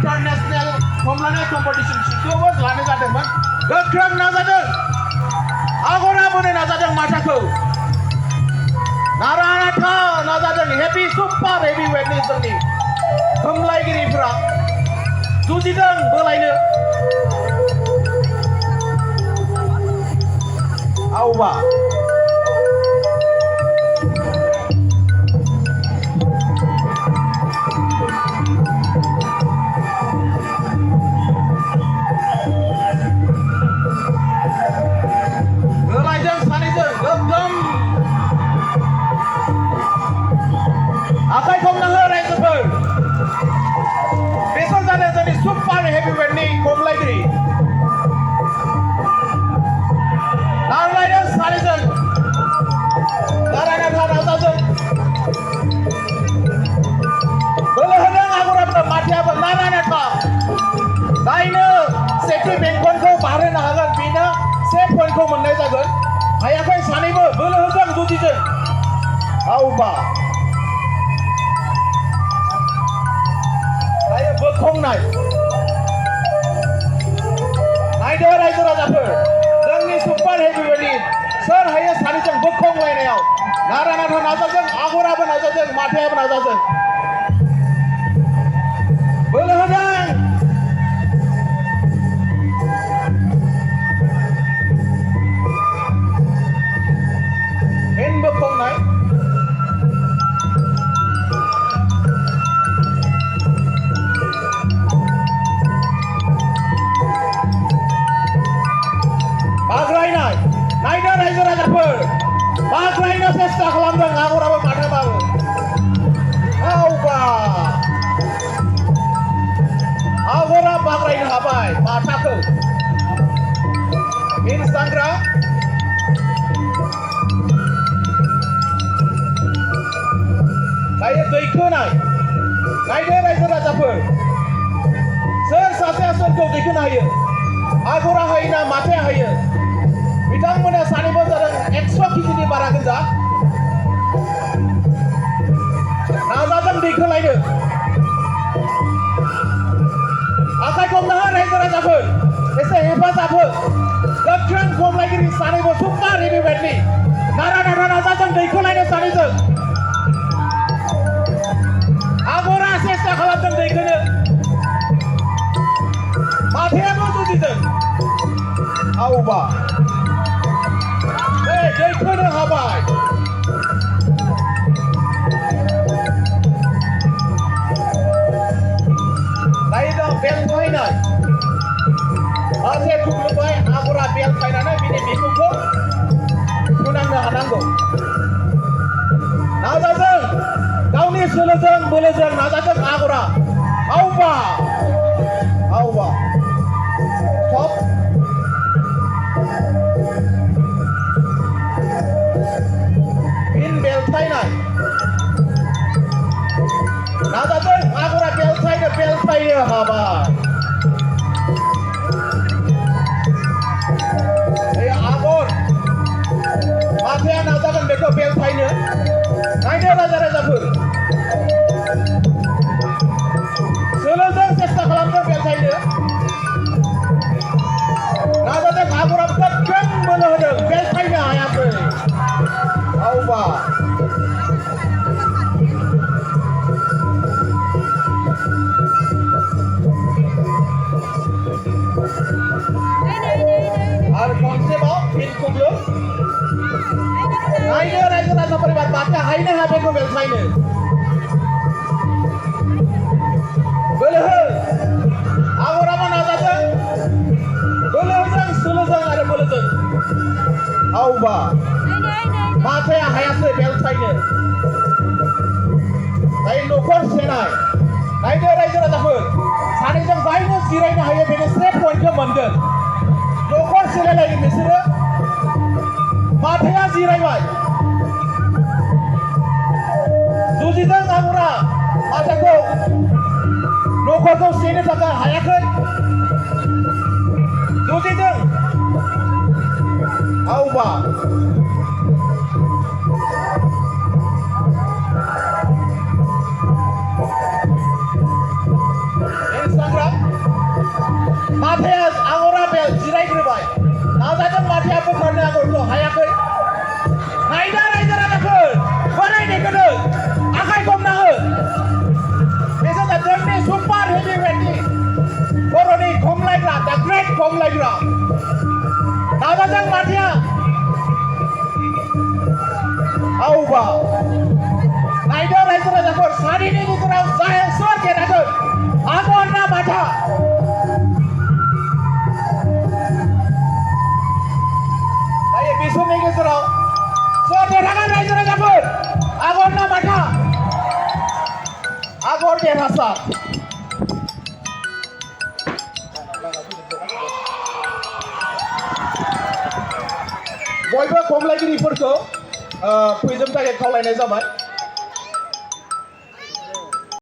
international khomlaydwg competition सिखौबो लानाय जादोंमोन गोख्रों नाजादों आगरा बोनो नाजादों माथाखौ नारा नाथा नाजादों हेभि सुपार हेभि वेटनि जोंनि खमलायगिरिफोरा जुजिदों बोलायनो आवबा बोलायजों सानैजों गोगोम आखाइ खमना हो रायजोफोर बेसर जानो जोंनि सुपार हेभिवेटनि खमलायगिरि नारलायदों सानैजों नारायनाथा नाजाजों बोलो होदों आगराबो माथायाबो नारायनाथा जायनो सेथि बेंखनखौ बारहोनो हागोन बेनो से पइन्टखौ मोननाय जागोन हायाखै सानैबो बोलो होदों जुजिदों आवबा दायो बोखावनाय नायदो रायजो राजाफोर जोंनि सुपार हेभिवेटनि सोर हायो सानैजों बोखावलायनायाव नारायनाथा नाजाजों आगराबो नाजाजों माथायाबो नाजाजों बोलो होदों हेन बोखावनाय बाग्रायनाय नायदो रायजो राजाफोर बाग्रायनो सेस्था खालामदों आगराबो माथाबाबो आवबा आगरा बाग्रायनो हाबाय माथाखौ इन सांग्रा दायो दैखोनाय नायदो रायजो राजाफोर सोर सासेया सोरखौ दैखोनो हायो आगरा हायो ना माथाया हायो बिथांमोना सानैबो जादों 100 केजिनि बारा गोजा नाजादों दैखोलायनो आखाइ खमना हो रायजो राजाफोर एसे हेफाजाब हो गोख्रों खमलायगिरि सानैबो सुपार हेभिवेटनि नारायनाथा नाजादों दैखोलायनो सानैजों आगरा सेस्था खालामदों दैखोनो माथायाबो जुजिदों आवबा दैखोनो हाबाय दायो दं बेलखायनाय माथाया खुग्लुबबाय आगरा बेलखायनानै बिनि बिखुंखौ सुनांनो हानांगौ नाजादों गावनि सोलोजों बोलोजों नाजादों आगरा आवबा आवबा स्टप इन बेलखायनाय नाजादों आगरा बेलखायनो हाबाय आगर माथाया नाजागोन बेखौ बेलखायनो नायदो राजा राजाफोर सोलोजों सेस्था खालामदों बेलखायनो नाजादों आगराबो गोख्रों बोलो होदों बेलखायनो हायाखै आवबा आरो खनसेबाव फिन खुग्लुब नायदो रायजो राजाफोर एबार माथाया हायनो हाया बेखौ बेलखायनो बोलो हो आगराबो नाजादों बोलो होदों सोलोजों आरो बोलोजों आवबा माथाया हायासै बेलखायनो दायो न'खर सेनाय नायदो रायजो राजाफोर सानैजों जायनो जिरायनो हायो बेनो से पइन्टखौ मोनगोन न'खर सेलायलायो बिसोरो माथाया जिरायबाय जुजिदों आगरा माथाखौ न'खरखौ सेनो थाखाय हायाखै जुजिदों आवबा Instagram माथाया आगरा बेल जिरायग्रोबाय नाजादों माथाया बोखारनो आगरखौ हायाखै नायदा रायजो राजाफोर बोरै देखायदों आखाइ खमना हो बेजों जोंनि सुपार हेभिवेटनि बर'नि खमलायग्रा दा ग्रेट खमलायग्रा नाजादों माथाया आवबा नायदा रायजो राजाफोर सारिनि गेजेराव जाय सोर देरहागोन आगर ना माथा दायो बिसोरनि गेजेराव सोर देरहागोन रायजो राजाफोर आगर ना माथा आगर देरहासार बयबो खमलायगिरिफोरखौ फैजोबनो थाखाय खावलायनाय जाबाय